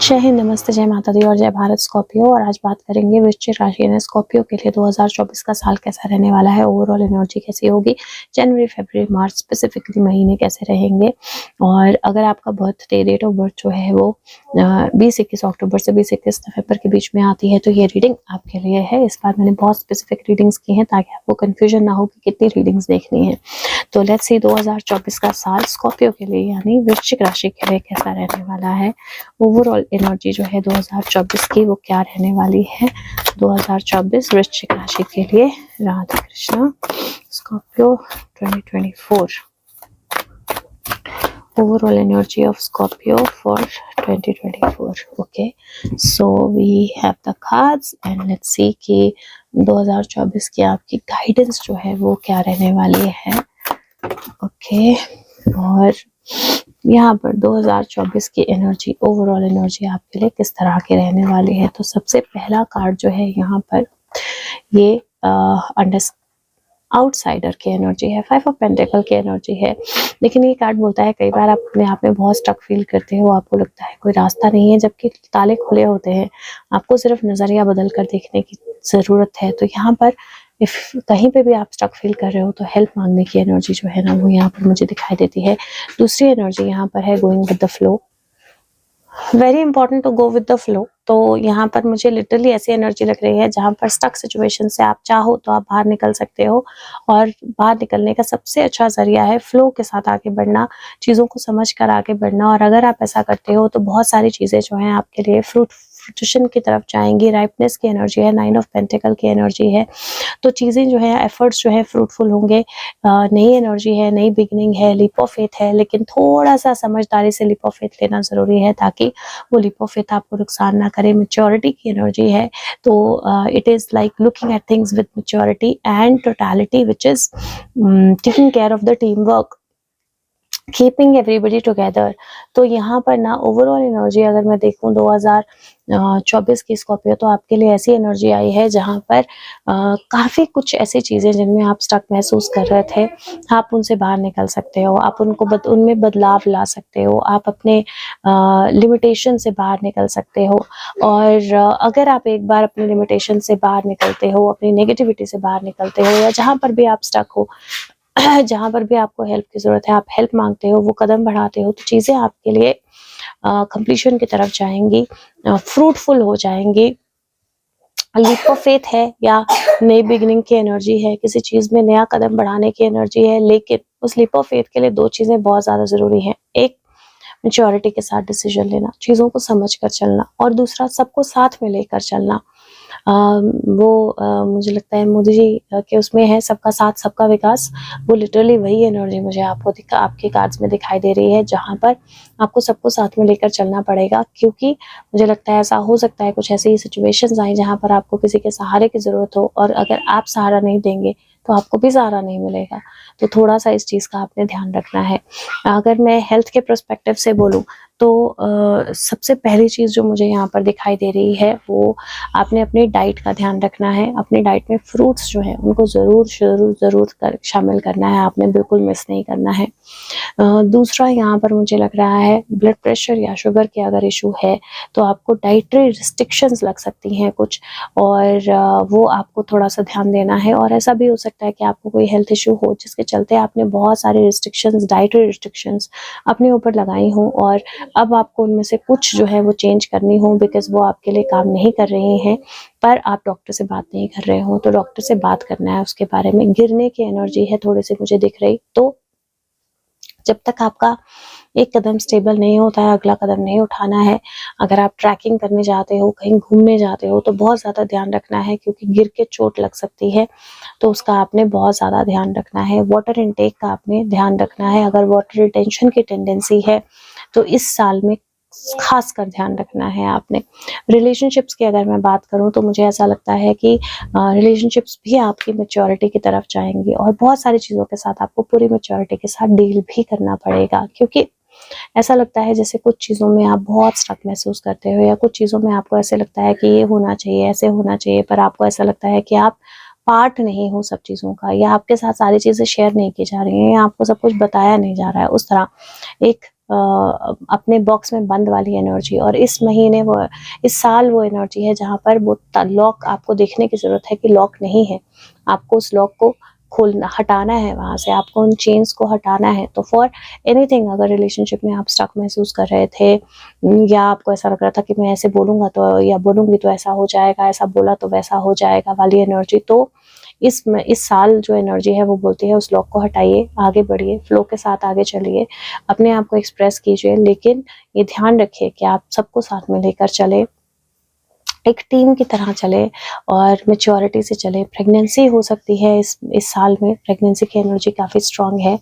जय हिंद, नमस्ते, जय माता दी और जय भारत। स्कॉर्पियो, और आज बात करेंगे वृश्चिक राशि यानी स्कॉर्पियो के लिए 2024 का साल कैसा रहने वाला है। ओवरऑल एनर्जी कैसी होगी, जनवरी, फरवरी, मार्च स्पेसिफिकली महीने कैसे रहेंगे। और अगर आपका बर्थडे, डेट ऑफ बर्थ जो है वो 20-21 अक्टूबर से 20-21 नवंबर के बीच में आती है, तो ये रीडिंग आपके लिए है। इस बार मैंने बहुत स्पेसिफिक रीडिंग्स की हैं ताकि आपको कंफ्यूजन ना हो कि कितनी रीडिंग्स देखनी है। तो लेट्स सी 2024 का साल स्कॉर्पियो के लिए यानी वृश्चिक राशि के लिए कैसा रहने वाला है। ओवरऑल एनर्जी जो है 2024 की वो क्या रहने वाली है 2024 वृश्चिक राशि के लिए। Radha Krishna. Scorpio 2024 overall energy of Scorpio for 2024. Okay, so we have the cards and let's see कि 2024 की आपकी गाइडेंस जो है वो क्या रहने वाली है। ओके, और यहाँ पर 2024 की एनर्जी, ओवरऑल एनर्जी आपके लिए किस तरह की रहने वाली है। तो सबसे पहला कार्ड जो है यहाँ पर ये आउटसाइडर की एनर्जी है, 5 ऑफ पेंटिकल की एनर्जी है। लेकिन ये कार्ड बोलता है कई बार आप अपने आप में बहुत स्टक फील करते हो, आपको लगता है कोई रास्ता नहीं है, जबकि ताले खुले होते हैं, आपको सिर्फ नजरिया बदल कर देखने की जरूरत है। तो यहाँ पर इफ कहीं पे भी आप स्टक फील कर रहे हो तो हेल्प मांगने की एनर्जी जो है ना वो यहाँ पर मुझे दिखाई देती है। दूसरी एनर्जी यहाँ पर है going with the flow, very important to go with the flow. तो यहाँ पर मुझे लिटरली ऐसी एनर्जी लग रही है जहाँ पर स्टक सिचुएशन से आप चाहो तो आप बाहर निकल सकते हो, और बाहर निकलने का सबसे अच्छा जरिया है फ्लो के साथ आगे बढ़ना, चीज़ों को समझ कर आगे बढ़ना। और अगर आप ऐसा करते हो तो बहुत सारी चीज़ें जो हैं आपके लिए फ्रूटिशन की तरफ जाएंगी। राइपनेस की एनर्जी है, 9 ऑफ पेंटिकल की एनर्जी है, तो चीज़ें जो है, एफर्ट्स जो है फ्रूटफुल होंगे। नई एनर्जी है, नई बिगनिंग है, लीप ऑफ फेथ है, लेकिन थोड़ा सा समझदारी से लीप ऑफ फेथ लेना ज़रूरी है ताकि वो लीप ऑफ फेथ आपको नुकसान ना करे। मेच्योरिटी की एनर्जी है, तो it is like looking at things with maturity and totality which is taking care of the team work, keeping everybody together. तो यहाँ पर ना ओवरऑल एनर्जी अगर मैं देखूँ 2024 की स्कॉर्पियो, तो आपके लिए ऐसी एनर्जी आई है जहाँ पर काफ़ी कुछ ऐसी चीज़ें जिनमें आप स्टक महसूस कर रहे थे, आप उनसे बाहर निकल सकते हो, आप उनको उनमें बदलाव ला सकते हो, आप अपने लिमिटेशन से बाहर निकल सकते हो। और अगर आप एक बार अपनी लिमिटेशन से बाहर निकलते हो, अपनी नेगेटिविटी से बाहर निकलते हो, या जहाँ पर भी आप स्टक हो, जहाँ पर भी आपको हेल्प की ज़रूरत है, आप हेल्प मांगते हो, वो कदम बढ़ाते हो, तो चीज़ें आपके लिए कंप्लीशन की तरफ जाएंगी, फ्रूटफुल हो जाएंगी। लीप ऑफ फेथ है या नई बिगनिंग की एनर्जी है, किसी चीज़ में नया कदम बढ़ाने की एनर्जी है। लेकिन उस लीप ऑफ फेथ के लिए 2 चीज़ें बहुत ज़्यादा ज़रूरी हैं। एक, मैच्योरिटी के साथ डिसीजन लेना, चीज़ों को समझ कर चलना, और दूसरा, सबको साथ में लेकर चलना। मुझे लगता है मोदी जी के उसमें है सबका साथ सबका विकास, वो लिटरली वही एनर्जी मुझे आपके कार्ड्स में दिखाई दे रही है, जहाँ पर आपको सबको साथ में लेकर चलना पड़ेगा। क्योंकि मुझे लगता है ऐसा हो सकता है कुछ ऐसी सिचुएशंस आई जहाँ पर आपको किसी के सहारे की ज़रूरत हो, और अगर आप सहारा नहीं देंगे तो आपको भी सहारा नहीं मिलेगा। तो थोड़ा सा इस चीज़ का आपने ध्यान रखना है। अगर मैं हेल्थ के पर्सपेक्टिव से बोलूँ तो सबसे पहली चीज़ जो मुझे यहाँ पर दिखाई दे रही है वो आपने अपनी डाइट का ध्यान रखना है। अपनी डाइट में फ्रूट्स जो हैं उनको ज़रूर शामिल करना है, आपने बिल्कुल मिस नहीं करना है। दूसरा, यहाँ पर मुझे लग रहा है ब्लड प्रेशर या शुगर के अगर इशू है तो आपको डाइटरी रिस्ट्रिक्शंस लग सकती हैं कुछ, और वो आपको थोड़ा सा ध्यान देना है। और ऐसा भी हो सकता है कि आपको कोई हेल्थ इशू हो जिसके चलते आपने बहुत सारी रिस्ट्रिक्शंस, डाइटरी रिस्ट्रिक्शंस अपने ऊपर लगाई हों, और अब आपको उनमें से कुछ जो है वो चेंज करनी हो, बिकॉज वो आपके लिए काम नहीं कर रही हैं, पर आप डॉक्टर से बात नहीं कर रहे हो, तो डॉक्टर से बात करना है उसके बारे में। गिरने की एनर्जी है थोड़ी सी मुझे दिख रही, तो जब तक आपका एक कदम स्टेबल नहीं होता है अगला कदम नहीं उठाना है। अगर आप ट्रैकिंग करने जाते हो, कहीं घूमने जाते हो, तो बहुत ज़्यादा ध्यान रखना है, क्योंकि गिर के चोट लग सकती है, तो उसका आपने बहुत ज़्यादा ध्यान रखना है। वाटर इनटेक का आपने ध्यान रखना है, अगर वाटर रिटेंशन की टेंडेंसी है तो इस साल में खास कर ध्यान रखना है आपने। रिलेशनशिप्स की अगर मैं बात करूं तो मुझे ऐसा लगता है कि रिलेशनशिप्स भी आपकी मैच्योरिटी की तरफ जाएंगी, और बहुत सारी चीज़ों के साथ आपको पूरी मैच्योरिटी के साथ डील भी करना पड़ेगा। क्योंकि ऐसा लगता है जैसे कुछ चीज़ों में आप बहुत स्टक महसूस करते हो, या कुछ चीज़ों में आपको ऐसे लगता है कि ये होना चाहिए, ऐसे होना चाहिए, पर आपको ऐसा लगता है कि आप पार्ट नहीं हो सब चीज़ों का, या आपके साथ सारी चीज़ें शेयर नहीं की जा रही हैं, या आपको सब कुछ बताया नहीं जा रहा है। उस तरह एक अपने बॉक्स में बंद वाली एनर्जी, और इस महीने वो, इस साल वो एनर्जी है जहाँ पर वो लॉक आपको देखने की जरूरत है कि लॉक नहीं है, आपको उस लॉक को खोलना, हटाना है, वहां से आपको उन चेन्स को हटाना है। तो फॉर एनीथिंग, अगर रिलेशनशिप में आप स्टक महसूस कर रहे थे, या आपको ऐसा लग रहा था कि मैं ऐसे बोलूंगा तो, या बोलूंगी तो ऐसा हो जाएगा, ऐसा बोला तो वैसा हो जाएगा वाली एनर्जी, तो इस साल जो एनर्जी है वो बोलती है उस लॉक को हटाइए, आगे बढ़िए, फ्लो के साथ आगे चलिए, अपने आप को एक्सप्रेस कीजिए, लेकिन ये ध्यान रखिए कि आप सबको साथ में लेकर चले, एक टीम की तरह चले और मैच्योरिटी से चले। प्रेगनेंसी हो सकती है इस साल में, प्रेगनेंसी की एनर्जी काफ़ी स्ट्रांग है,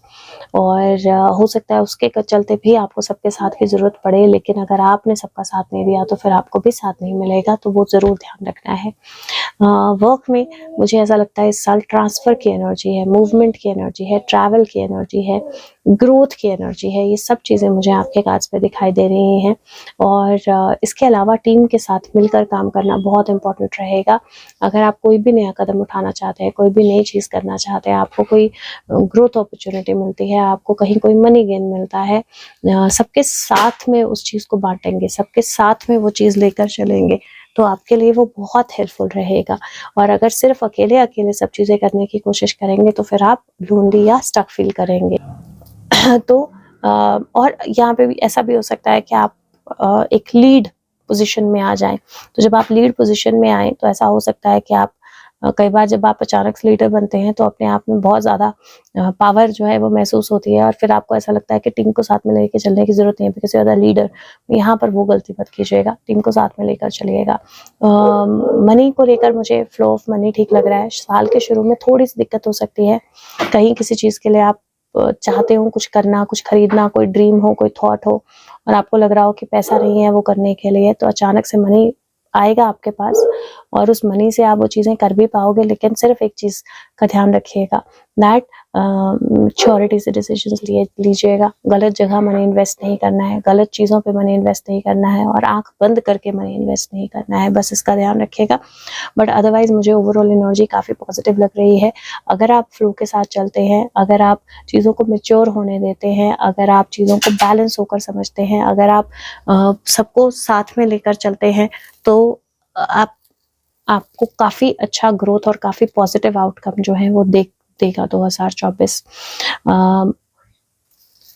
और हो सकता है उसके चलते भी आपको सबके साथ की ज़रूरत पड़े, लेकिन अगर आपने सबका साथ नहीं दिया तो फिर आपको भी साथ नहीं मिलेगा, तो वो ज़रूर ध्यान रखना है। वर्क में मुझे ऐसा लगता है इस साल ट्रांसफ़र की एनर्जी है, मूवमेंट की एनर्जी है, ट्रैवल की एनर्जी है, ग्रोथ की एनर्जी है, ये सब चीज़ें मुझे आपके कार्ड्स पे दिखाई दे रही हैं। और इसके अलावा टीम के साथ मिलकर काम करना बहुत इंपॉर्टेंट रहेगा। अगर आप कोई भी नया कदम उठाना चाहते हैं, कोई भी नई चीज़ करना चाहते हैं, आपको कोई ग्रोथ अपॉर्चुनिटी मिलती है, आपको कहीं कोई मनी गेन मिलता है, सबके साथ में उस चीज़ को बांटेंगे, सबके साथ में वो चीज़ लेकर चलेंगे, तो आपके लिए वो बहुत हेल्पफुल रहेगा। और अगर सिर्फ अकेले अकेले सब चीज़ें करने की कोशिश करेंगे तो फिर आप लोनली या स्टक फील करेंगे। तो और यहाँ पे भी ऐसा भी हो सकता है कि आप एक लीड पोजीशन में आ जाएं। तो जब आप लीड पोजीशन में आए तो ऐसा हो सकता है कि आप कई बार जब आप अचानक से लीडर बनते हैं तो अपने आप में बहुत ज़्यादा पावर जो है वो महसूस होती है, और फिर आपको ऐसा लगता है कि टीम को साथ में लेके चलने की ज़रूरत नहीं है because you are the leader. यहाँ पर वो गलती मत कीजिएगा, टीम को साथ में लेकर चलिएगा। मनी को लेकर मुझे फ्लो ऑफ मनी ठीक लग रहा है। साल के शुरू में थोड़ी सी दिक्कत हो सकती है, कहीं किसी चीज़ के लिए आप चाहते हो कुछ करना, कुछ खरीदना, कोई ड्रीम हो, कोई थॉट हो, और आपको लग रहा हो कि पैसा नहीं है वो करने के लिए, तो अचानक से मनी आएगा आपके पास और उस मनी से आप वो चीज़ें कर भी पाओगे। लेकिन सिर्फ एक चीज़ का ध्यान रखिएगा, दैट मैच्योरिटी से डिसीजंस लीजिएगा। गलत जगह मनी इन्वेस्ट नहीं करना है, गलत चीज़ों पे मनी इन्वेस्ट नहीं करना है, और आंख बंद करके मनी इन्वेस्ट नहीं करना है, बस इसका ध्यान रखिएगा। बट अदरवाइज मुझे ओवरऑल एनर्जी काफ़ी पॉजिटिव लग रही है। अगर आप फ्लो के साथ चलते हैं, अगर आप चीज़ों को मैच्योर होने देते हैं, अगर आप चीज़ों को बैलेंस होकर समझते हैं, अगर आप सबको साथ में लेकर चलते हैं, तो आपको काफ़ी अच्छा ग्रोथ और काफ़ी पॉजिटिव आउटकम जो है वो देगा 2024।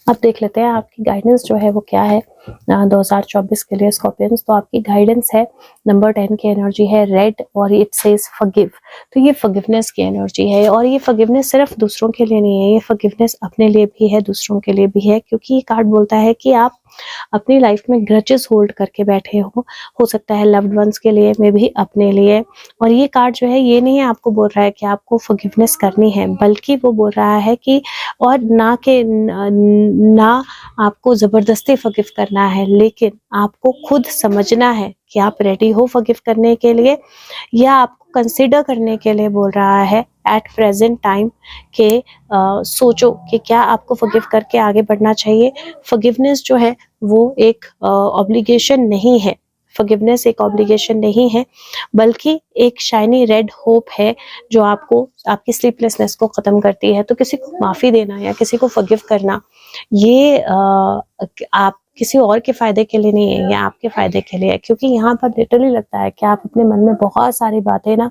अब देख लेते हैं आपकी गाइडेंस जो है वो क्या है 2024 के लिए स्कॉर्पियंस। तो आपकी गाइडेंस है नंबर 10 की एनर्जी है रेड, और इट सेज फॉरगिव। तो ये फॉरगिवनेस की एनर्जी है, और ये फॉरगिवनेस सिर्फ दूसरों के लिए नहीं है, ये फॉरगिवनेस अपने लिए भी है, दूसरों के लिए भी है, क्योंकि ये कार्ड बोलता है कि आप अपनी लाइफ में ग्रजेस होल्ड करके बैठे हो सकता है लव्ड वंस के लिए, में भी अपने लिए। और ये कार्ड जो है ये नहीं है आपको बोल रहा है कि आपको फॉरगिवनेस करनी है, बल्कि वो बोल रहा है कि, और ना आपको ज़बरदस्ती फॉरगिव करना है, लेकिन आपको खुद समझना है कि आप रेडी हो फॉरगिव करने के लिए, या आपको कंसिडर करने के लिए बोल रहा है एट प्रेजेंट टाइम के सोचो कि क्या आपको फॉरगिव करके आगे बढ़ना चाहिए। फॉरगिवनेस जो है वो एक ऑब्लिगेशन नहीं है, फॉरगिवनेस एक ऑब्लिगेशन नहीं है, बल्कि एक शाइनी रेड होप है जो आपको आपकी स्लीपलेसनेस को ख़त्म करती है। तो किसी को माफ़ी देना या किसी को फॉरगिव करना, ये आप किसी और के फ़ायदे के लिए नहीं है, ये आपके फ़ायदे के लिए है, क्योंकि यहाँ पर लिटरली लगता है कि आप अपने मन में बहुत सारी बातें ना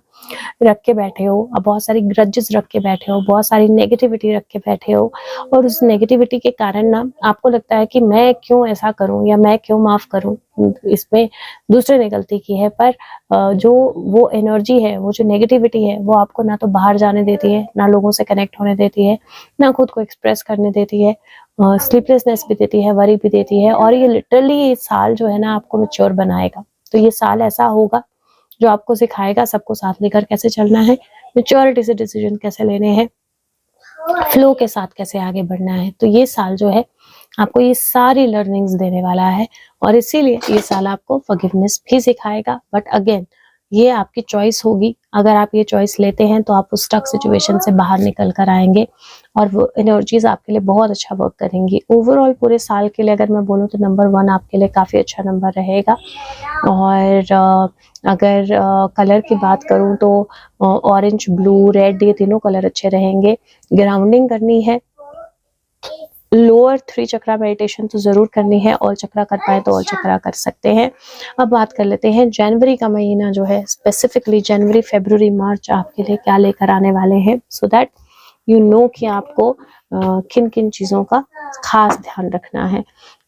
रख के बैठे हो, अब बहुत सारी ग्रजेस रख के बैठे हो, बहुत सारी नेगेटिविटी रख के बैठे हो, और उस नेगेटिविटी के कारण ना आपको लगता है कि मैं क्यों ऐसा करूं या मैं क्यों माफ़ करूं, इसमें दूसरे ने गलती की है। पर जो वो एनर्जी है, वो जो नेगेटिविटी है, वो आपको ना तो बाहर जाने देती है, ना लोगों से कनेक्ट होने देती है, ना खुद को एक्सप्रेस करने देती है, स्लीपलेसनेस भी देती है, वरी भी देती है। और ये लिटरली ये साल जो है ना आपको मैच्योर बनाएगा। तो ये साल ऐसा होगा जो आपको सिखाएगा सबको साथ लेकर कैसे चलना है, मैच्योरिटी से डिसीजन कैसे लेने हैं, फ्लो के साथ कैसे आगे बढ़ना है। तो ये साल जो है आपको ये सारी लर्निंग्स देने वाला है, और इसीलिए ये साल आपको फॉरगिवनेस भी सिखाएगा। बट अगेन ये आपकी चॉइस होगी, अगर आप ये चॉइस लेते हैं तो आप उस स्टक सिचुएशन से बाहर निकल कर आएंगे, और वो एनर्जीज आपके लिए बहुत अच्छा वर्क करेंगी। ओवरऑल पूरे साल के लिए अगर मैं बोलूँ तो नंबर 1 आपके लिए काफ़ी अच्छा नंबर रहेगा। और अगर कलर की बात करूँ तो ऑरेंज, ब्लू, रेड, ये तीनों कलर अच्छे रहेंगे। ग्राउंडिंग करनी है लोअर 3 चक्रा मेडिटेशन तो ज़रूर करनी है, ऑल चक्रा कर पाए तो ऑल चक्रा कर सकते हैं। अब बात कर लेते हैं जनवरी का महीना जो है, स्पेसिफिकली जनवरी, फरवरी, मार्च आपके लिए क्या लेकर आने वाले हैं, सो दैट यू नो कि आपको किन किन चीज़ों का खास ध्यान रखना है।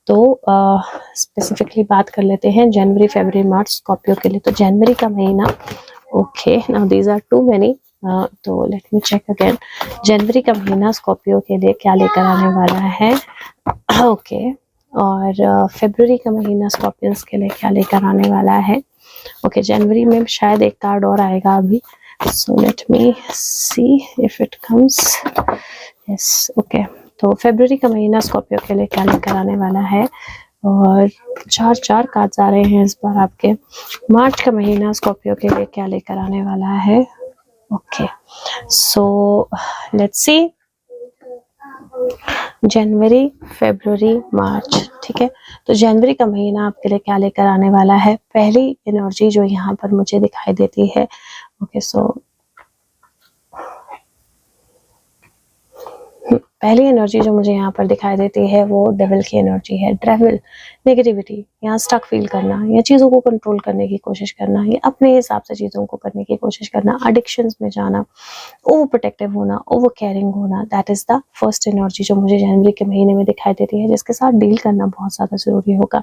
तो स्पेसिफिकली बात कर लेते हैं जनवरी, फरवरी, मार्च स्कॉर्पियो के लिए। तो जनवरी का महीना, okay, now these are too many, तो लेट मी चेक अगेन। जनवरी का महीना स्कॉर्पियो के लिए क्या लेकर आने वाला है, ओके, और फरवरी का महीना स्कॉर्पियंस के लिए क्या लेकर आने वाला है। ओके, जनवरी में शायद एक कार्ड और आएगा अभी, so let me see if it comes. Yes, okay, तो फरवरी का महीना स्कॉर्पियो के लिए क्या लेकर आने वाला है, और 4 कार्ड्स आ रहे हैं इस बार आपके। मार्च का महीना स्कॉर्पियो के लिए क्या लेकर आने वाला है, ओके, सो लेट्स सी जनवरी, फरवरी, मार्च, ठीक है। तो जनवरी का महीना आपके लिए क्या लेकर आने वाला है। पहली एनर्जी जो यहाँ पर मुझे दिखाई देती है, ओके, सो पहली एनर्जी जो मुझे यहाँ पर दिखाई देती है वो डेविल की एनर्जी है। डेविल, नेगेटिविटी, यहाँ स्टक फील करना, या चीज़ों को कंट्रोल करने की कोशिश करना, या अपने हिसाब से चीज़ों को करने की कोशिश करना, एडिक्शंस में जाना, ओवर प्रोटेक्टिव होना, ओवर केयरिंग होना, that is the first energy जो मुझे जनवरी के महीने में दिखाई देती है, जिसके साथ डील करना बहुत ज़्यादा ज़रूरी होगा।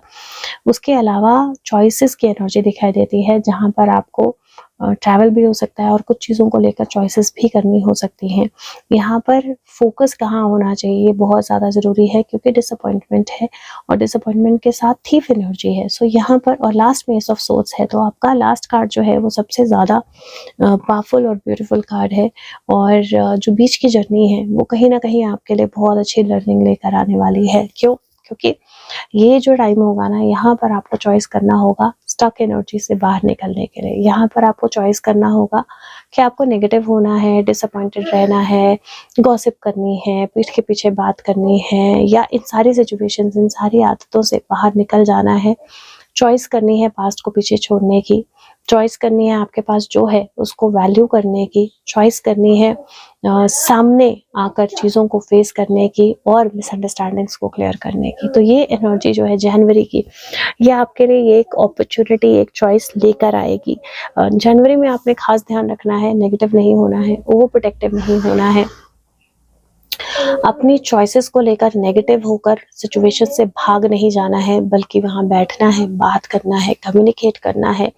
उसके अलावा चॉइसेस की एनर्जी दिखाई देती है, जहाँ पर आपको ट्रैवल भी हो सकता है और कुछ चीज़ों को लेकर चॉइसेस भी करनी हो सकती हैं। यहाँ पर फोकस कहाँ होना चाहिए बहुत ज़्यादा ज़रूरी है, क्योंकि डिसअपॉइंटमेंट है और डिसअपॉइंटमेंट के साथ थीफ एनर्जी है। सो यहाँ पर, और लास्ट में एस ऑफ सोर्ड्स है, तो आपका लास्ट कार्ड जो है वो सबसे ज़्यादा पावरफुल और ब्यूटीफुल कार्ड है, और जो बीच की जर्नी है वो कहीं ना कहीं आपके लिए बहुत अच्छी लर्निंग लेकर आने वाली है। क्यों? क्योंकि ये जो टाइम होगा ना, यहाँ पर आपको चॉइस करना होगा स्टक एनर्जी से बाहर निकलने के लिए। यहाँ पर आपको चॉइस करना होगा कि आपको नेगेटिव होना है, डिसअपॉइंटेड रहना है, गॉसिप करनी है, पीठ के पीछे बात करनी है, या इन सारी सिचुएशंस, इन सारी आदतों से बाहर निकल जाना है। चॉइस करनी है पास्ट को पीछे छोड़ने की, चॉइस करनी है आपके पास जो है उसको वैल्यू करने की, चॉइस करनी है सामने आकर चीज़ों को फेस करने की और मिसअंडरस्टैंडिंग्स को क्लियर करने की। तो ये एनर्जी जो है जनवरी की, ये आपके लिए ये एक अपॉर्चुनिटी, एक चॉइस लेकर आएगी। जनवरी में आपने खास ध्यान रखना है, नेगेटिव नहीं होना है, ओवर प्रोटेक्टिव नहीं होना है, अपनी चॉइसेस को लेकर नेगेटिव होकर सिचुएशन से भाग नहीं जाना है, बल्कि वहां बैठना है, बात करना है, कम्युनिकेट करना है।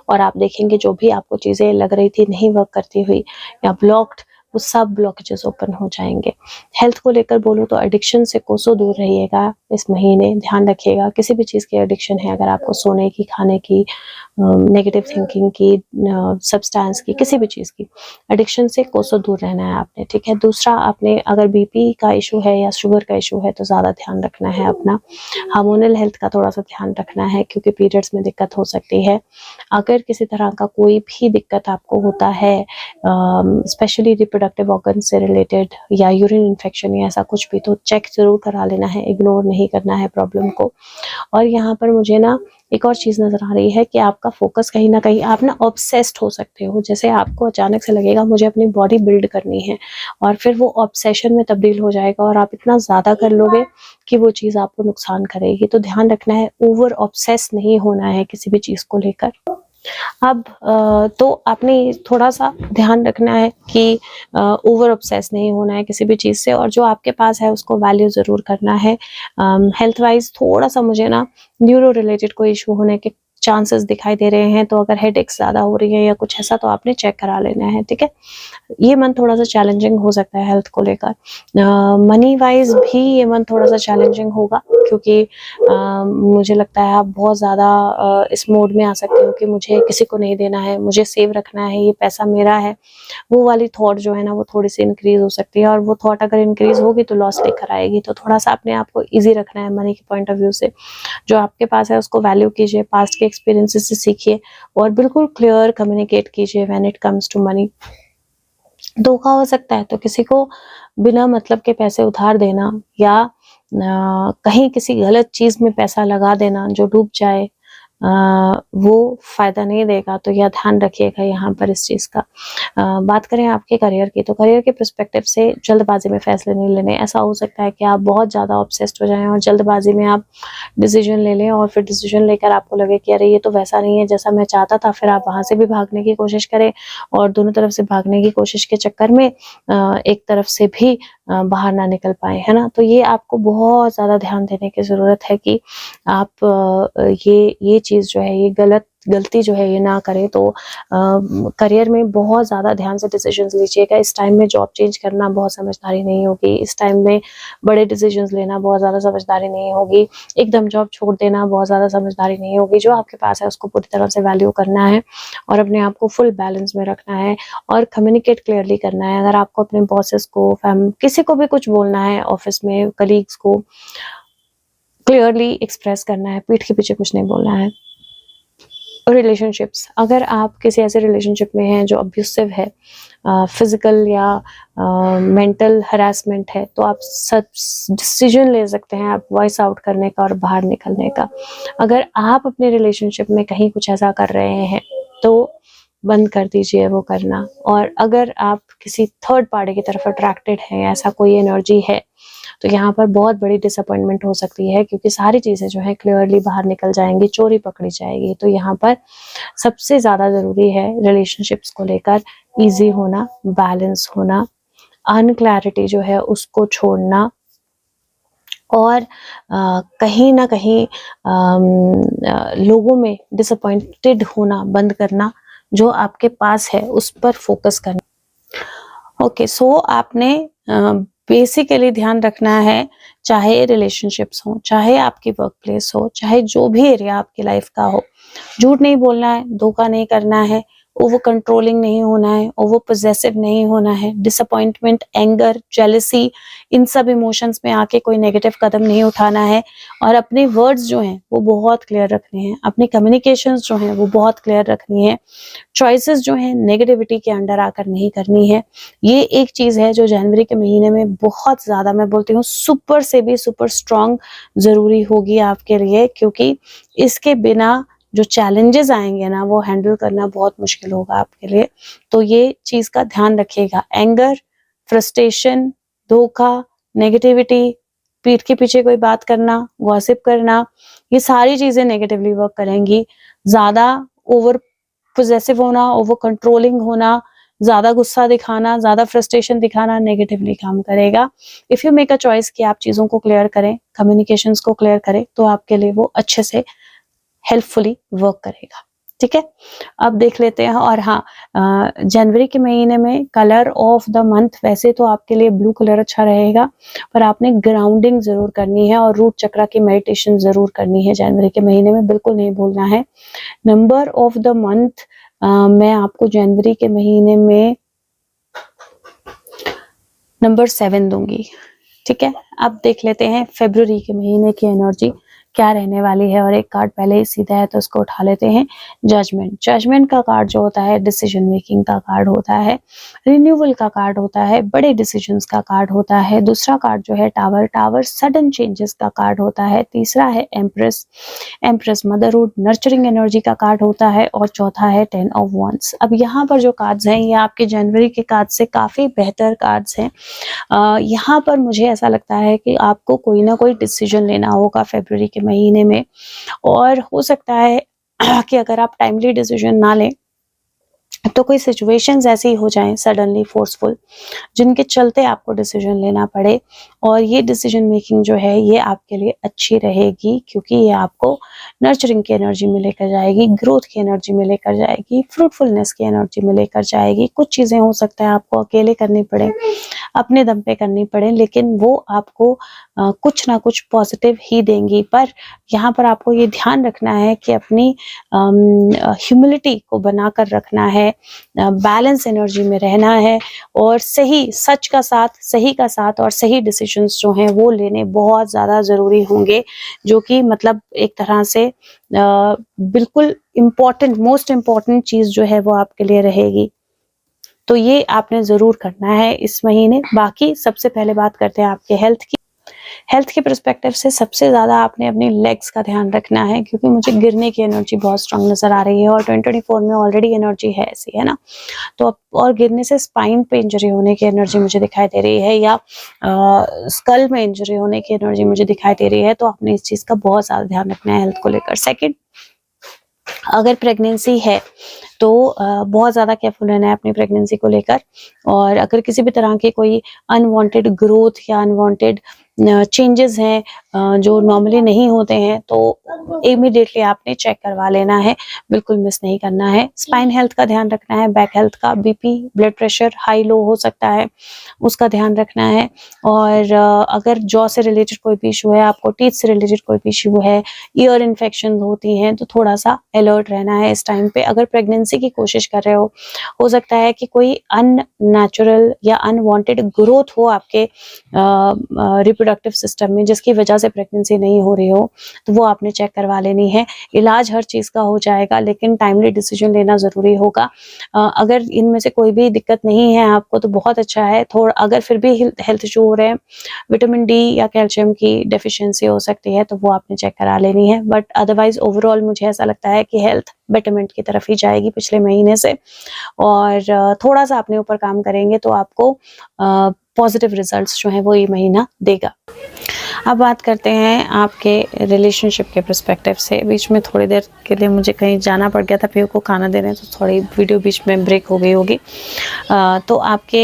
और आप देखेंगे जो भी आपको चीज़ें लग रही थी नहीं वर्क करती हुई या ब्लॉक्ड, वो सब ब्लॉकेजेस ओपन हो जाएंगे। हेल्थ को लेकर बोलो तो एडिक्शन से कोसों दूर रहिएगा इस महीने, ध्यान रखिएगा। किसी भी चीज़ की एडिक्शन है, अगर आपको सोने की, खाने की, नेगेटिव थिंकिंग की, सब्सटेंस की, किसी भी चीज़ की एडिक्शन से कोसों दूर रहना है आपने, ठीक है। दूसरा, आपने अगर बीपी का इशू है या शुगर का इशू है तो ज़्यादा ध्यान रखना है अपना। हार्मोनल हेल्थ का थोड़ा सा ध्यान रखना है, क्योंकि पीरियड्स में दिक्कत हो सकती है। अगर किसी तरह का कोई भी दिक्कत आपको होता है, स्पेशली रिप्रोडक्टिव ऑर्गन से रिलेटेड या यूरिन इन्फेक्शन या ऐसा कुछ भी, तो चेक जरूर करा लेना है, इग्नोर नहीं करना है प्रॉब्लम को। और यहाँ पर मुझे ना एक और चीज़ नज़र आ रही है कि आपका फोकस कहीं ना कहीं, आप ना ऑब्सेस्ड हो सकते हो। जैसे आपको अचानक से लगेगा मुझे अपनी बॉडी बिल्ड करनी है, और फिर वो ऑब्सेशन में तब्दील हो जाएगा और आप इतना ज़्यादा कर लोगे कि वो चीज़ आपको नुकसान करेगी। तो ध्यान रखना है, ओवर ऑब्सेस नहीं होना है किसी भी चीज़ को लेकर। अब तो आपने थोड़ा सा ध्यान रखना है कि ओवर ऑब्सेस नहीं होना है किसी भी चीज़ से, और जो आपके पास है उसको वैल्यू ज़रूर करना है। हेल्थ वाइज थोड़ा सा मुझे ना न्यूरो रिलेटेड कोई इशू होने के चांसेस दिखाई दे रहे हैं, तो अगर हेडेक्स ज़्यादा हो रही है या कुछ ऐसा, तो आपने चेक करा लेना है, ठीक है। ये मंथ थोड़ा सा चैलेंजिंग हो सकता है हेल्थ को लेकर। मनी वाइज भी ये मंथ थोड़ा सा चैलेंजिंग होगा, क्योंकि मुझे लगता है आप बहुत ज़्यादा इस मोड में आ सकते हो कि मुझे किसी को नहीं देना है, मुझे सेव रखना है, ये पैसा मेरा है। वो वाली थॉट जो है ना, वो थोड़ी सी इंक्रीज हो सकती है, और वो थॉट अगर इंक्रीज होगी तो लॉस लेकर आएगी। तो थोड़ा सा अपने आप को ईजी रखना है मनी के पॉइंट ऑफ व्यू से। जो आपके पास है उसको वैल्यू कीजिए, पास्ट के एक्सपीरियंसेस से सीखिए, और बिल्कुल क्लियर कम्युनिकेट कीजिए when it comes to money. धोखा हो सकता है, तो किसी को बिना मतलब के पैसे उधार देना, या कहीं किसी गलत चीज में पैसा लगा देना जो डूब जाए, वो फायदा नहीं देगा। तो यह ध्यान रखिएगा यहाँ पर इस चीज़ का। बात करें आपके करियर की, तो करियर के पर्सपेक्टिव से जल्दबाजी में फैसले नहीं लेने। ऐसा हो सकता है कि आप बहुत ज़्यादा ऑब्सेस्ड हो जाएं और जल्दबाजी में आप डिसीजन ले लें और फिर डिसीजन लेकर आपको लगे कि अरे ये तो वैसा नहीं है जैसा मैं चाहता था, फिर आप वहाँ से भी भागने की कोशिश करें और दोनों तरफ से भागने की कोशिश के चक्कर में एक तरफ से भी बाहर ना निकल पाए, है ना। तो ये आपको बहुत ज़्यादा ध्यान देने की ज़रूरत है कि आप ये चीज़ जो है, ये गलती जो है ये ना करें। तो करियर में बहुत ज़्यादा ध्यान से डिसीजंस लीजिएगा। इस टाइम में जॉब चेंज करना बहुत समझदारी नहीं होगी। इस टाइम में बड़े डिसीजंस लेना बहुत ज़्यादा समझदारी नहीं होगी। एकदम जॉब छोड़ देना बहुत ज़्यादा समझदारी नहीं होगी। जो आपके पास है उसको पूरी तरह से वैल्यू करना है और अपने आप को फुल बैलेंस में रखना है और कम्युनिकेट क्लियरली करना है। अगर आपको अपने बॉसेस को, किसी को भी कुछ बोलना है, ऑफिस में कलीग्स को क्लियरली एक्सप्रेस करना है, पीठ के पीछे कुछ नहीं बोलना है। रिलेशनशिप्स, अगर आप किसी ऐसे रिलेशनशिप में हैं जो अब्यूसिव है, फिजिकल या मेंटल हरासमेंट है, तो आप सब डिसीजन ले सकते हैं आप वॉइस आउट करने का और बाहर निकलने का। अगर आप अपने रिलेशनशिप में कहीं कुछ ऐसा कर रहे हैं तो बंद कर दीजिए वो करना। और अगर आप किसी थर्ड पार्टी की तरफ अट्रैक्टेड हैं, ऐसा कोई एनर्जी है, तो यहाँ पर बहुत बड़ी डिसअपॉइंटमेंट हो सकती है क्योंकि सारी चीज़ें जो है क्लियरली बाहर निकल जाएंगी, चोरी पकड़ी जाएगी। तो यहाँ पर सबसे ज़्यादा ज़रूरी है रिलेशनशिप्स को लेकर ईजी होना, बैलेंस होना, अनक्लैरिटी जो है उसको छोड़ना और कहीं ना कहीं लोगों में डिसअपॉइंटेड होना बंद करना, जो आपके पास है उस पर फोकस करना। ओके, सो आपने बेसिकली ध्यान रखना है, चाहे रिलेशनशिप्स हो, चाहे आपकी वर्क प्लेस हो, चाहे जो भी एरिया आपकी लाइफ का हो, झूठ नहीं बोलना है, धोखा नहीं करना है, ओवर कंट्रोलिंग नहीं होना है, ओवर पोजेसिव नहीं होना है, डिसअपॉइंटमेंट, एंगर, जेलसी, इन सब इमोशंस में आके कोई नेगेटिव कदम नहीं उठाना है और अपने वर्ड्स जो हैं वो बहुत क्लियर रखने हैं, अपनी कम्युनिकेशंस जो हैं वो बहुत क्लियर रखनी है, चॉइसेस जो हैं नेगेटिविटी के अंडर आकर नहीं करनी है। ये एक चीज है जो जनवरी के महीने में बहुत ज्यादा, मैं बोलती हूँ सुपर से भी सुपर स्ट्रॉन्ग जरूरी होगी आपके लिए, क्योंकि इसके बिना जो चैलेंजेस आएंगे ना वो हैंडल करना बहुत मुश्किल होगा आपके लिए। तो ये चीज का ध्यान रखिएगा। एंगर, फ्रस्ट्रेशन, धोखा, नेगेटिविटी, पीठ के पीछे कोई बात करना, गॉसिप करना, ये सारी चीजें नेगेटिवली वर्क करेंगी। ज्यादा ओवर पोजेसिव होना, ओवर कंट्रोलिंग होना, ज्यादा गुस्सा दिखाना, ज्यादा फ्रस्ट्रेशन दिखाना नेगेटिवली काम करेगा। If you make a choice कि आप चीजों को क्लियर करें, कम्युनिकेशंस को क्लियर करें, तो आपके लिए वो अच्छे से हेल्पफुली वर्क करेगा। ठीक है, अब देख लेते हैं। और हाँ, जनवरी के महीने में कलर ऑफ द मंथ, वैसे तो आपके लिए ब्लू कलर अच्छा रहेगा, पर आपने ग्राउंडिंग जरूर करनी है और रूट चक्र की मेडिटेशन जरूर करनी है जनवरी के महीने में, बिल्कुल नहीं भूलना है। नंबर ऑफ द मंथ मैं आपको जनवरी के महीने में नंबर 7 दूंगी। ठीक है, अब देख लेते हैं फरवरी के महीने की एनर्जी क्या रहने वाली है। और एक कार्ड पहले ही सीधा है तो उसको उठा लेते हैं। जजमेंट, जजमेंट का कार्ड जो होता है डिसीजन मेकिंग का कार्ड होता है, रिन्यूअल का कार्ड होता है, बड़े डिसीजंस का कार्ड होता है। दूसरा कार्ड जो है टावर, टावर सडन चेंजेस का कार्ड होता है। तीसरा है empress, empress motherhood, nurturing energy का कार्ड होता है। और चौथा है 10 ऑफ वांड्स। अब यहाँ पर जो कार्ड्स हैं ये आपके जनवरी के कार्ड से काफी बेहतर कार्ड्स हैं। यहाँ पर मुझे ऐसा लगता है कि आपको कोई ना कोई डिसीजन लेना होगा फरवरी के महीने में, और हो सकता है कि अगर आप टाइमली डिसीजन ना लें तो कोई सिचुएशंस ऐसी हो जाएं सडनली फोर्सफुल, जिनके चलते आपको डिसीजन लेना पड़े। और ये डिसीजन मेकिंग जो है ये आपके लिए अच्छी रहेगी, क्योंकि ये आपको नर्चरिंग की एनर्जी में लेकर जाएगी, ग्रोथ की एनर्जी में लेकर जाएगी, फ्रूटफुलनेस की एनर्जी में लेकर जाएगी। कुछ चीजें हो सकता है आपको अकेले करनी पड़े, अपने दम पे करनी पड़े, लेकिन वो आपको कुछ ना कुछ पॉजिटिव ही देंगी। पर यहाँ पर आपको ये ध्यान रखना है कि अपनी ह्यूमिलिटी को बनाकर रखना है, बैलेंस एनर्जी में रहना है, और सही सच का साथ, सही का साथ और सही डिसीजंस जो हैं वो लेने बहुत ज़्यादा ज़रूरी होंगे, जो कि मतलब एक तरह से बिल्कुल इम्पॉर्टेंट, मोस्ट इम्पॉर्टेंट चीज़ जो है वो आपके लिए रहेगी। तो ये आपने ज़रूर करना है इस महीने। बाकी सबसे पहले बात करते हैं आपके हेल्थ की। हेल्थ के पर्सपेक्टिव से सबसे ज़्यादा आपने अपनी लेग्स का ध्यान रखना है, क्योंकि मुझे गिरने की एनर्जी बहुत स्ट्रांग नज़र आ रही है और 2024 में ऑलरेडी एनर्जी है ऐसी, है ना। तो अब और गिरने से स्पाइन पे इंजरी होने की एनर्जी मुझे दिखाई दे रही है, या स्कल में इंजरी होने की एनर्जी मुझे दिखाई दे रही है। तो आपने इस चीज़ का बहुत ज़्यादा ध्यान रखना है हेल्थ को लेकर। सेकंड, अगर प्रेगनेंसी है तो बहुत ज़्यादा केयरफुल रहना है अपनी प्रेगनेंसी को लेकर। और अगर किसी भी तरह की कोई अनवांटेड ग्रोथ या अनवांटेड चेंजेस हैं जो नॉर्मली नहीं होते हैं, तो इमीडिएटली आपने चेक करवा लेना है, बिल्कुल मिस नहीं करना है। स्पाइन हेल्थ का ध्यान रखना है, बैक हेल्थ का, BP, blood pressure high low हो सकता है, उसका ध्यान रखना है। और अगर जॉ से रिलेटेड कोई भी इशू है, आपको टीथ से रिलेटेड कोई भी इशू है, ईयर इन्फेक्शन होती हैं, तो थोड़ा सा अलर्ट रहना है इस टाइम पे। अगर प्रेगनेंसी की कोशिश कर रहे हो सकता है कि कोई अननेचुरल या अनवांटेड ग्रोथ हो आपके रिप्रोडक्टिव सिस्टम में, जिसकी वजह से प्रेगनेंसी नहीं हो रही हो, तो वो आपने चेक करवा लेनी है। इलाज हर चीज़ का हो जाएगा, लेकिन टाइमली डिसीजन लेना ज़रूरी होगा। अगर इनमें से कोई भी दिक्कत नहीं है आपको तो बहुत अच्छा है। थोड़ा अगर फिर भी हेल्थ इशू हो रहे हैं, विटामिन डी या कैल्शियम की डेफिशिएंसी हो सकती है, तो वो आपने चेक करा लेनी है। बट अदरवाइज ओवरऑल मुझे ऐसा लगता है कि हेल्थ बेटरमेंट की तरफ ही जाएगी पिछले महीने से। और थोड़ा सा अपने ऊपर काम करेंगे तो आपको पॉजिटिव रिजल्ट्स जो है वो ये महीना देगा। अब बात करते हैं आपके रिलेशनशिप के पर्सपेक्टिव से। बीच में थोड़ी देर के लिए मुझे कहीं जाना पड़ गया था, पीयू को खाना देने, तो थोड़ी वीडियो बीच में ब्रेक हो गई होगी। तो आपके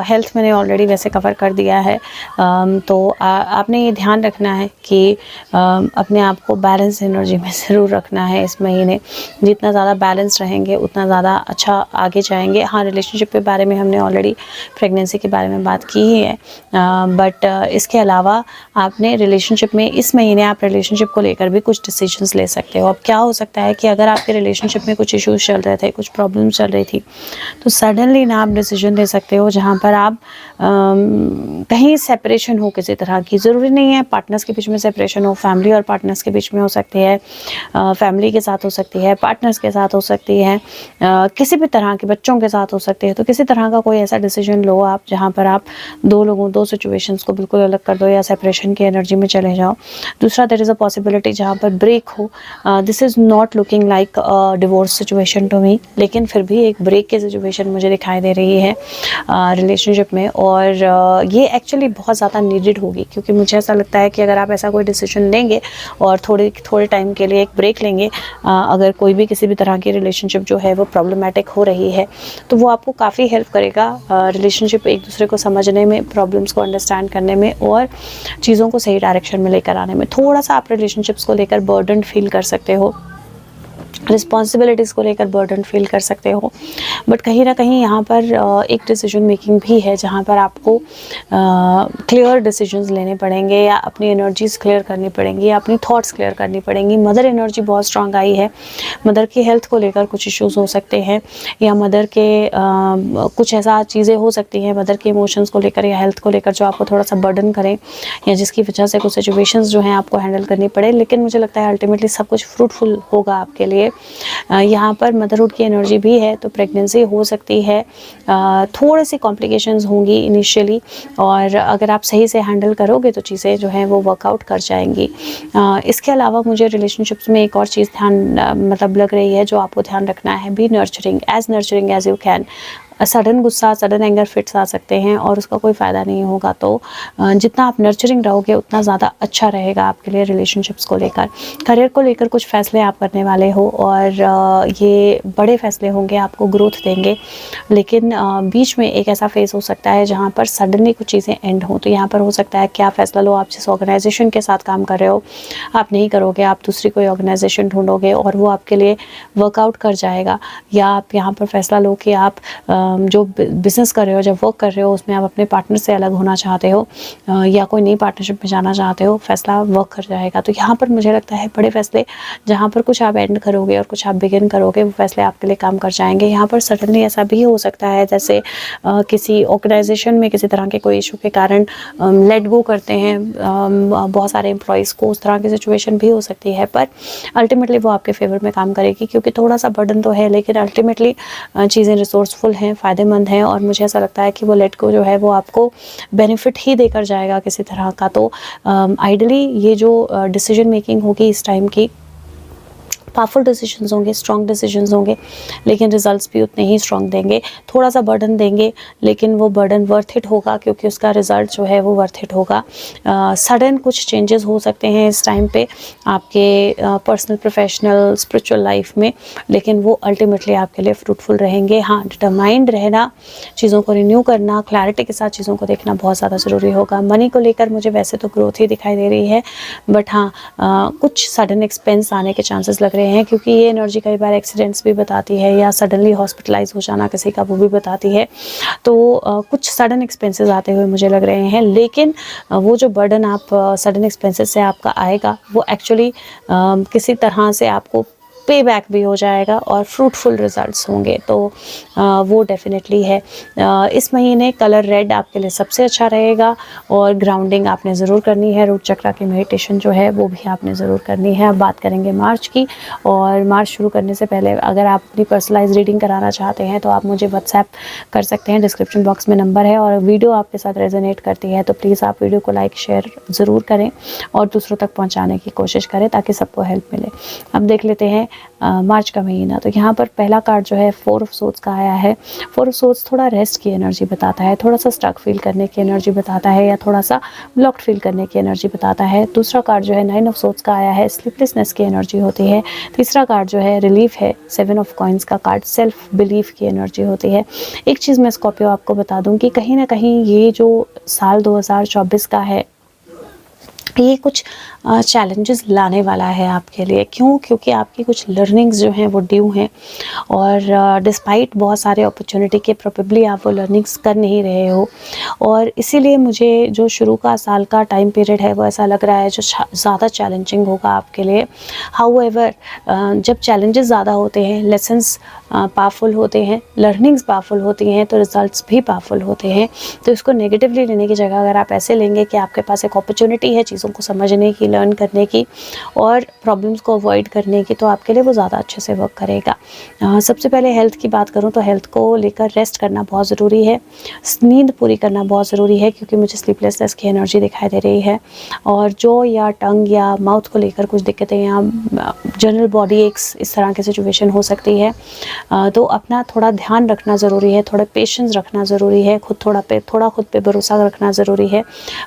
हेल्थ मैंने ऑलरेडी वैसे कवर कर दिया है। तो आपने ये ध्यान रखना है कि अपने आप को बैलेंस एनर्जी में ज़रूर रखना है इस महीने। जितना ज़्यादा बैलेंस रहेंगे उतना ज़्यादा अच्छा आगे जाएंगे। हाँ, रिलेशनशिप के बारे में हमने ऑलरेडी प्रेगनेंसी के बारे में बात की ही है, बट इसके अलावा आपने रिलेशनशिप में इस महीने आप रिलेशनशिप को लेकर भी कुछ डिसीजंस ले सकते हो। अब क्या हो सकता है कि अगर आपके रिलेशनशिप में कुछ इश्यूज चल रहे थे, कुछ प्रॉब्लम्स चल रही थी, तो सडनली ना आप डिसीजन ले सकते हो जहाँ पर आप कहीं सेपरेशन हो किसी तरह की। ज़रूरी नहीं है पार्टनर्स के बीच में सेपरेशन हो, फैमिली और पार्टनर्स के बीच में हो सकती है, फैमिली के साथ हो सकती है, पार्टनर्स के साथ हो सकती है, किसी भी तरह के बच्चों के साथ हो सकते हैं। तो किसी तरह का कोई ऐसा डिसीजन लो आप जहाँ पर आप दो सिचुएशंस को बिल्कुल अलग कर दो या सेपरेशन की एनर्जी में चले जाओ। दूसरा, देयर इज़ अ पॉसिबिलिटी जहाँ पर ब्रेक हो। This is not looking like divorce situation to me, लेकिन फिर भी एक ब्रेक की सिचुएशन मुझे दिखाई दे रही है रिलेशनशिप में। और ये एक्चुअली बहुत ज़्यादा नीडेड होगी, क्योंकि मुझे ऐसा लगता है कि अगर आप ऐसा कोई डिसीजन लेंगे और थोड़े टाइम के लिए एक ब्रेक लेंगे, अगर कोई भी किसी भी तरह की रिलेशनशिप जो है वो प्रॉब्लमेटिक हो रही है, तो वो आपको काफ़ी हेल्प करेगा रिलेशनशिप एक दूसरे को समझने में, प्रॉब्लम्स को अंडरस्टैंड करने में और चीज़ों को सही डायरेक्शन में लेकर आने में। थोड़ा सा आप रिलेशनशिप्स को लेकर बर्डन फील कर सकते हो, रिस्पॉन्सिबिलिटीज़ को लेकर बर्डन फील कर सकते हो, बट कहीं ना कहीं यहाँ पर एक डिसीजन मेकिंग भी है जहाँ पर आपको क्लियर डिसीजंस लेने पड़ेंगे, या अपनी एनर्जीज क्लियर करनी पड़ेंगी, या अपनी थॉट्स क्लियर करनी पड़ेंगी। मदर एनर्जी बहुत स्ट्रांग आई है, मदर की हेल्थ को लेकर कुछ इश्यूज़ हो सकते हैं, या मदर के कुछ ऐसा चीज़ें हो सकती हैं मदर के इमोशंस को लेकर या हेल्थ को लेकर जो आपको थोड़ा सा बर्डन करें, या जिसकी वजह से कुछ सिचुएशंस जो हैं आपको हैंडल करनी पड़े। लेकिन मुझे लगता है अल्टीमेटली सब कुछ फ्रूटफुल होगा आपके लिए। यहाँ पर मदरहुड की एनर्जी भी है, तो प्रेगनेंसी हो सकती है, थोड़ी सी कॉम्प्लिकेशंस होंगी इनिशियली, और अगर आप सही से हैंडल करोगे तो चीज़ें जो हैं वो वर्कआउट कर जाएंगी। इसके अलावा मुझे रिलेशनशिप्स में एक और चीज़ मतलब लग रही है जो आपको ध्यान रखना है, be nurturing as you can. Sudden गुस्सा, सडन एंगर फिट्स आ सकते हैं और उसका कोई फ़ायदा नहीं होगा। तो जितना आप नर्चरिंग रहोगे उतना ज़्यादा अच्छा रहेगा आपके लिए रिलेशनशिप्स को लेकर। करियर को लेकर कुछ फ़ैसले आप करने वाले हो, और ये बड़े फ़ैसले होंगे, आपको ग्रोथ देंगे। लेकिन बीच में एक ऐसा फेज़ हो सकता है जहाँ पर सडनली कुछ चीज़ें एंड हों। तो यहाँ पर हो सकता है क्या फ़ैसला लो, आप जिस ऑर्गेनाइजेशन के साथ काम कर रहे हो आप नहीं करोगे, आप दूसरी कोई ऑर्गेनाइजेशन ढूंढोगे और वो आपके लिए वर्कआउट कर जाएगा। या आप यहाँ पर फ़ैसला लो कि आप जो बिज़नेस कर रहे हो, जब वर्क कर रहे हो, उसमें आप अपने पार्टनर से अलग होना चाहते हो, या कोई नई पार्टनरशिप में जाना चाहते हो, फैसला वर्क कर जाएगा। तो यहाँ पर मुझे लगता है बड़े फैसले जहाँ पर कुछ आप एंड करोगे और कुछ आप बिगिन करोगे, वो फैसले आपके लिए काम कर जाएंगे। यहाँ पर सडनली ऐसा भी हो सकता है जैसे किसी ऑर्गेनाइजेशन में किसी तरह के कोई इशू के कारण लेट गो करते हैं बहुत सारे एम्प्लॉयज़ को, उस तरह की सिचुएशन भी हो सकती है। पर अल्टीमेटली वो आपके फेवर में काम करेगी, क्योंकि थोड़ा सा बर्डन तो है, लेकिन अल्टीमेटली चीज़ें रिसोर्सफुल हैं, फ़ायदेमंद हैं और मुझे ऐसा लगता है कि वो लेट गो जो है वो आपको बेनिफिट ही देकर जाएगा किसी तरह का। तो आइडियली ये जो डिसीजन मेकिंग होगी इस टाइम की, पावरफुल डिसीजंस होंगे, स्ट्रॉन्ग डिसीजंस होंगे, लेकिन रिजल्ट्स भी उतने ही स्ट्रॉन्ग देंगे। थोड़ा सा बर्डन देंगे लेकिन वो बर्डन वर्थ इट होगा, क्योंकि उसका रिजल्ट जो है वो वर्थ इट होगा। सडन कुछ चेंजेस हो सकते हैं इस टाइम पे आपके पर्सनल, प्रोफेशनल, स्पिरिचुअल लाइफ में, लेकिन वो अल्टीमेटली आपके लिए फ्रूटफुल रहेंगे। हाँ, डिटरमाइंड रहना, चीज़ों को रिन्यू करना, क्लैरिटी के साथ चीज़ों को देखना बहुत ज़्यादा ज़रूरी होगा। मनी को लेकर मुझे वैसे तो ग्रोथ ही दिखाई दे रही है, बट हाँ कुछ सडन एक्सपेंस आने के चांसेस लग रहे हैं, क्योंकि ये एनर्जी कई बार एक्सीडेंट्स भी बताती है या सडनली हॉस्पिटलाइज हो जाना किसी का, वो भी बताती है। तो कुछ सडन एक्सपेंसेस आते हुए मुझे लग रहे हैं, लेकिन वो जो बर्डन आप सडन एक्सपेंसेस से आपका आएगा वो एक्चुअली किसी तरह से आपको पे बैक भी हो जाएगा और फ्रूटफुल रिजल्ट्स होंगे। तो वो डेफिनेटली है। इस महीने कलर रेड आपके लिए सबसे अच्छा रहेगा और ग्राउंडिंग आपने ज़रूर करनी है। रूट चक्रा की मेडिटेशन जो है वो भी आपने ज़रूर करनी है। अब बात करेंगे मार्च की, और मार्च शुरू करने से पहले अगर आप अपनी पर्सनलाइज रीडिंग कराना चाहते हैं तो आप मुझे व्हाट्सएप कर सकते हैं, डिस्क्रिप्शन बॉक्स में नंबर है। और वीडियो आपके साथ रेजोनेट करती है तो प्लीज़ आप वीडियो को लाइक शेयर ज़रूर करें और दूसरों तक पहुँचाने की कोशिश करें ताकि सबको हेल्प मिले। अब देख लेते हैं मार्च का महीना। तो यहाँ पर पहला कार्ड जो है 4 ऑफ सोर्ड्स का आया है। 4 ऑफ सोर्ड्स थोड़ा रेस्ट की एनर्जी बताता है, थोड़ा सा स्टक फील करने की एनर्जी बताता है, या थोड़ा सा ब्लॉक्ड फील करने की एनर्जी बताता है। दूसरा कार्ड जो है 9 ऑफ सोर्ड्स का आया है, स्लीपलेसनेस की एनर्जी होती है। तीसरा कार्ड जो है रिलीफ है, 7 ऑफ कॉइंस का कार्ड, सेल्फ बिलीफ की एनर्जी होती है। एक चीज़ मैं स्कॉर्पियो आपको बता दूं कि कहीं ना कहीं ये जो साल 2024 का है ये कुछ चैलेंजेस लाने वाला है आपके लिए। क्यों? क्योंकि आपकी कुछ लर्निंग्स जो हैं वो ड्यू हैं, और डिस्पाइट बहुत सारे अपॉर्चुनिटी के प्रोबेबली आप वो लर्निंग्स कर नहीं रहे हो, और इसीलिए मुझे जो शुरू का साल का टाइम पीरियड है वो ऐसा लग रहा है जो ज़्यादा चैलेंजिंग होगा आपके लिए। हाउएवर जब चैलेंजेस ज़्यादा होते हैं, लेसन्स पावरफुल होते हैं, लर्निंग्स पावरफुल होती हैं, तो रिजल्ट्स भी पावरफुल होते हैं। तो इसको नेगेटिवली लेने की जगह अगर आप ऐसे लेंगे कि आपके पास एक अपॉर्चुनिटी है चीज़ों को समझने की, लर्न करने की और प्रॉब्लम्स को अवॉइड करने की, तो आपके लिए वो ज़्यादा अच्छे से वर्क करेगा। सबसे पहले हेल्थ की बात करूँ तो हेल्थ को लेकर रेस्ट करना बहुत ज़रूरी है, नींद पूरी करना बहुत ज़रूरी है, क्योंकि मुझे स्लीपलेसनेस की एनर्जी दिखाई दे रही है। और जो या टंग या माउथ को लेकर कुछ दिक्कतें या जनरल बॉडी एक्स इस तरह की सिचुएशन हो सकती है। तो अपना थोड़ा ध्यान रखना ज़रूरी है, थोड़ा पेशेंस रखना ज़रूरी है, थोड़ा खुद पे भरोसा रखना ज़रूरी है।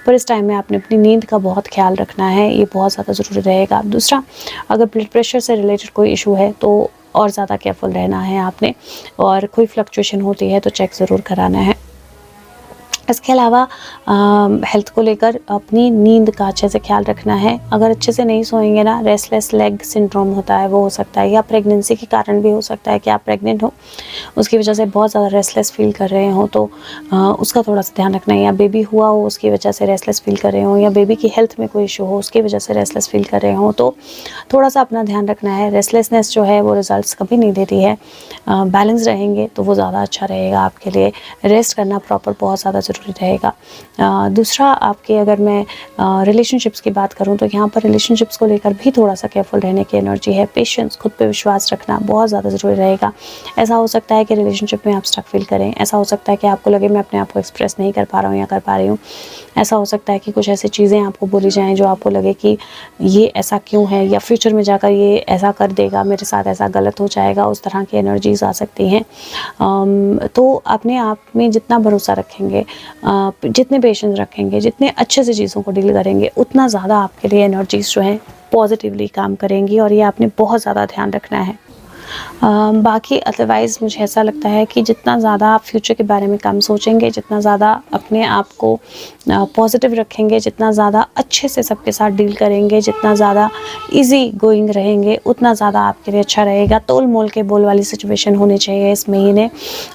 पर इस टाइम में आपने अपनी नींद का बहुत ख्याल रखना है, ये बहुत ज़्यादा ज़रूरी रहेगा। दूसरा, अगर ब्लड प्रेशर से रिलेटेड कोई इशू है तो और ज़्यादा केयरफुल रहना है आपने, और कोई फ्लक्चुएशन होती है तो चेक ज़रूर कराना है। इसके अलावा हेल्थ को लेकर अपनी नींद का अच्छे से ख्याल रखना है। अगर अच्छे से नहीं सोएंगे ना, रेस्टलेस लेग सिंड्रोम होता है, वो हो सकता है, या प्रेगनेंसी के कारण भी हो सकता है कि आप प्रेग्नेंट हो, उसकी वजह से बहुत ज़्यादा रेस्टलेस फील कर रहे हो, तो उसका थोड़ा सा ध्यान रखना है। या बेबी हुआ हो उसकी वजह से रेस्टलेस फील कर रहे हो, या बेबी की हेल्थ में कोई इशू हो उसकी वजह से रेस्टलेस फील कर रहे हो, तो थोड़ा सा अपना ध्यान रखना है। रेस्टलेसनेस जो है वो रिजल्ट्स कभी नहीं देती है, बैलेंस रहेंगे तो वो ज़्यादा अच्छा रहेगा आपके लिए। रेस्ट करना प्रॉपर बहुत ज़्यादा ज़रूरी रहेगा। दूसरा, आपके अगर मैं रिलेशनशिप्स की बात करूं तो यहाँ पर रिलेशनशिप्स को लेकर भी थोड़ा सा केयरफुल रहने की एनर्जी है। पेशेंस, खुद पे विश्वास रखना बहुत ज़्यादा ज़रूरी रहेगा। ऐसा हो सकता है कि रिलेशनशिप में आप स्टक फील करें, ऐसा हो सकता है कि आपको लगे मैं अपने आप को एक्सप्रेस नहीं कर पा रहा हूँ या कर पा रही हूँ, ऐसा हो सकता है कि कुछ ऐसी चीज़ें आपको बोली जाएँ जो आपको लगे कि ये ऐसा क्यों है, या फ्यूचर में जाकर ये ऐसा कर देगा, मेरे साथ ऐसा गलत हो जाएगा, उस तरह की एनर्जीज आ सकती हैं। तो अपने आप में जितना भरोसा रखेंगे, जितने पेशेंस रखेंगे, जितने अच्छे से चीज़ों को डील करेंगे, उतना ज़्यादा आपके लिए एनर्जीज जो हैं पॉजिटिवली काम करेंगी, और ये आपने बहुत ज़्यादा ध्यान रखना है। बाकी अदरवाइज़ मुझे ऐसा लगता है कि जितना ज़्यादा आप फ्यूचर के बारे में कम सोचेंगे, जितना ज़्यादा अपने आप को पॉजिटिव रखेंगे, जितना ज़्यादा अच्छे से सबके साथ डील करेंगे, जितना ज़्यादा इजी गोइंग रहेंगे, उतना ज़्यादा आपके लिए अच्छा रहेगा। तोल मोल के बोल वाली सिचुएशन होनी चाहिए इस महीने,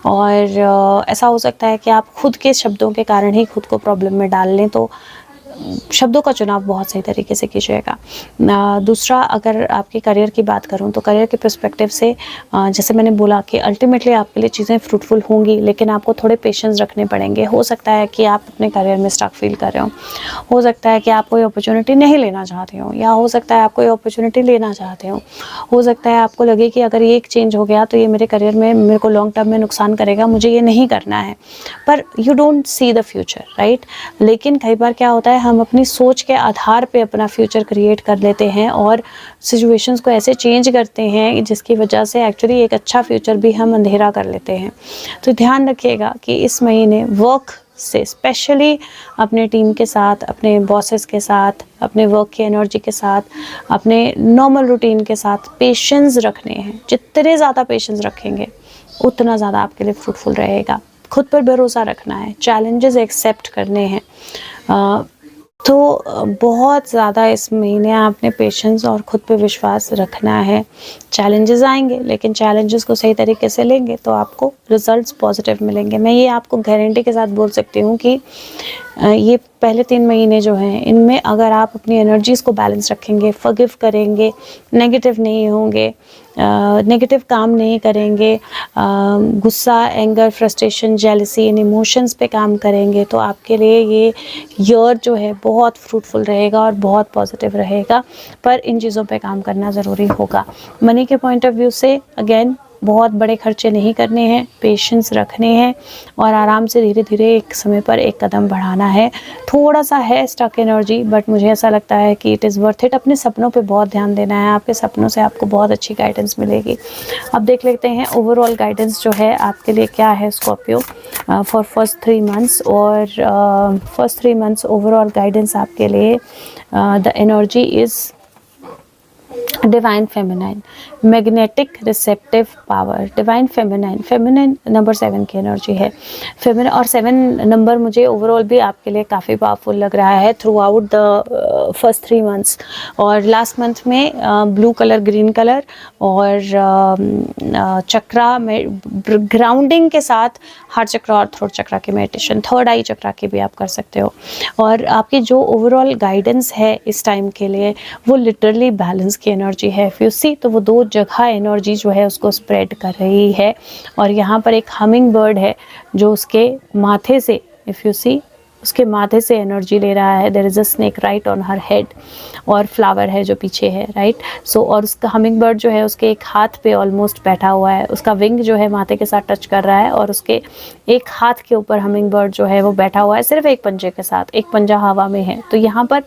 और ऐसा हो सकता है कि आप खुद के शब्दों के कारण ही खुद को प्रॉब्लम में डाल लें, तो शब्दों का चुनाव बहुत सही तरीके से कीजिएगा। दूसरा, अगर आपके करियर की बात करूं तो करियर के पर्सपेक्टिव से जैसे मैंने बोला कि अल्टीमेटली आपके लिए चीज़ें फ्रूटफुल होंगी, लेकिन आपको थोड़े पेशेंस रखने पड़ेंगे। हो सकता है कि आप अपने करियर में स्टक फील कर रहे हो सकता है कि आप कोई अपॉर्चुनिटी नहीं लेना चाहते हो, या हो सकता है आप कोई अपॉर्चुनिटी लेना चाहते हो सकता है आपको लगे कि अगर ये एक चेंज हो गया तो ये मेरे करियर में मेरे को लॉन्ग टर्म में नुकसान करेगा, मुझे ये नहीं करना है, पर you don't see the future, right. लेकिन कई बार क्या होता है, हम अपनी सोच के आधार पे अपना फ्यूचर क्रिएट कर लेते हैं और सिचुएशंस को ऐसे चेंज करते हैं जिसकी वजह से एक्चुअली एक अच्छा फ्यूचर भी हम अंधेरा कर लेते हैं। तो ध्यान रखिएगा कि इस महीने वर्क से स्पेशली अपने टीम के साथ, अपने बॉसेस के साथ, अपने वर्क की एनर्जी के साथ, अपने नॉर्मल रूटीन के साथ पेशेंस रखने हैं। जितने ज़्यादा पेशेंस रखेंगे उतना ज़्यादा आपके लिए फ्रूटफुल रहेगा। खुद पर भरोसा रखना है, चैलेंजेस एक्सेप्ट करने हैं। तो बहुत ज़्यादा इस महीने आपने पेशेंस और ख़ुद पे विश्वास रखना है। चैलेंजेस आएंगे, लेकिन चैलेंजेस को सही तरीके से लेंगे तो आपको रिजल्ट्स पॉजिटिव मिलेंगे। मैं ये आपको गारंटी के साथ बोल सकती हूँ कि ये पहले 3 महीने जो हैं, इनमें अगर आप अपनी एनर्जीज़ को बैलेंस रखेंगे, फॉरगिव करेंगे, नेगेटिव नहीं होंगे, नेगेटिव काम नहीं करेंगे, गुस्सा, एंगर, फ्रस्ट्रेशन, जेलसी, इन इमोशंस पे काम करेंगे, तो आपके लिए ये ईयर जो है बहुत फ्रूटफुल रहेगा और बहुत पॉजिटिव रहेगा। पर इन चीज़ों पे काम करना ज़रूरी होगा। मनी के पॉइंट ऑफ व्यू से अगेन बहुत बड़े खर्चे नहीं करने हैं, पेशेंस रखने हैं और आराम से धीरे धीरे एक समय पर एक कदम बढ़ाना है। थोड़ा सा है स्टक एनर्जी, बट मुझे ऐसा लगता है कि इट इज़ वर्थ इट। अपने सपनों पे बहुत ध्यान देना है, आपके सपनों से आपको बहुत अच्छी गाइडेंस मिलेगी। अब देख लेते हैं ओवरऑल गाइडेंस जो है आपके लिए क्या है स्कॉर्पियो फॉर फर्स्ट 3 मंथ्स। और फर्स्ट 3 मंथ्स ओवरऑल गाइडेंस आपके लिए the energy is divine feminine, magnetic receptive power, divine feminine, feminine number 7 की एनर्जी है। फेमिनाइन और 7 नंबर मुझे ओवरऑल भी आपके लिए काफ़ी पावरफुल लग रहा है through out the first 3 months. और लास्ट मंथ में ब्लू कलर, ग्रीन कलर और चक्रा में ग्राउंडिंग के साथ हार्ट चक्रा और थ्रोट चक्रा की मेडिटेशन, थर्ड आई चक्रा की भी आप कर सकते हो। और आपकी जो ओवरऑल गाइडेंस है इस टाइम के लिए वो लिटरली बैलेंस की एनर्जी है। इफ यू सी तो वो 2 जगह एनर्जी जो है उसको स्प्रेड कर रही है। और यहाँ पर एक हमिंग बर्ड है जो उसके माथे से, इफ़ यू सी, उसके माथे से एनर्जी ले रहा है। There is a snake right on her head और फ्लावर है जो पीछे है, राइट। सो और उसका हमिंग बर्ड जो है उसके एक हाथ पे ऑलमोस्ट बैठा हुआ है, उसका विंग जो है माथे के साथ टच कर रहा है और उसके एक हाथ के ऊपर हमिंग बर्ड जो है वो बैठा हुआ है सिर्फ एक पंजे के साथ, एक पंजा हवा में है। तो यहाँ पर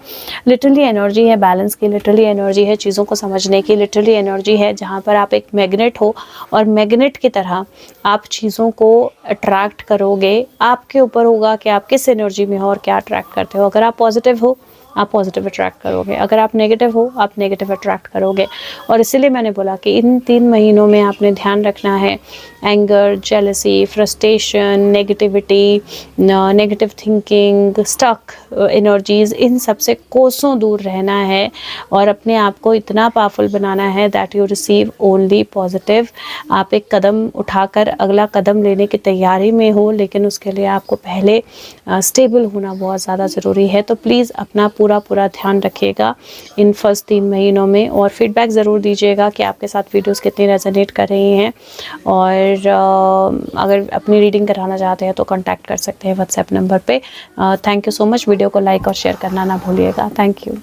लिटरली एनर्जी है बैलेंस की, लिटरली एनर्जी है चीज़ों को समझने की, लिटरली एनर्जी है जहाँ पर आप एक मैग्नेट हो और मैग्नेट की तरह आप चीज़ों को अट्रैक्ट करोगे। आपके ऊपर होगा कि आप किस एनर्जी में हो और क्या अट्रैक्ट करते हो। अगर आप पॉजिटिव हो आप पॉजिटिव अट्रैक्ट करोगे, अगर आप नेगेटिव हो आप नेगेटिव अट्रैक्ट करोगे। और इसीलिए मैंने बोला कि इन 3 महीनों में आपने ध्यान रखना है anger, jealousy, frustration, negativity, negative thinking, stuck energies, इन सब से कोसों दूर रहना है और अपने आप को इतना पावरफुल बनाना है that you receive only positive. आप एक कदम उठाकर अगला कदम लेने की तैयारी में हो, लेकिन उसके लिए आपको पहले स्टेबल होना बहुत ज़्यादा ज़रूरी है। तो प्लीज़ अपना पूरा ध्यान रखिएगा इन फर्स्ट 3 महीनों में और फीडबैक ज़रूर दीजिएगा कि आपके साथ वीडियोस कितनी रेजोनेट कर रही हैं। और अगर अपनी रीडिंग कराना चाहते हैं तो कांटेक्ट कर सकते हैं व्हाट्सएप नंबर पे। Thank you so much. Video को लाइक और शेयर करना ना भूलिएगा। Thank you.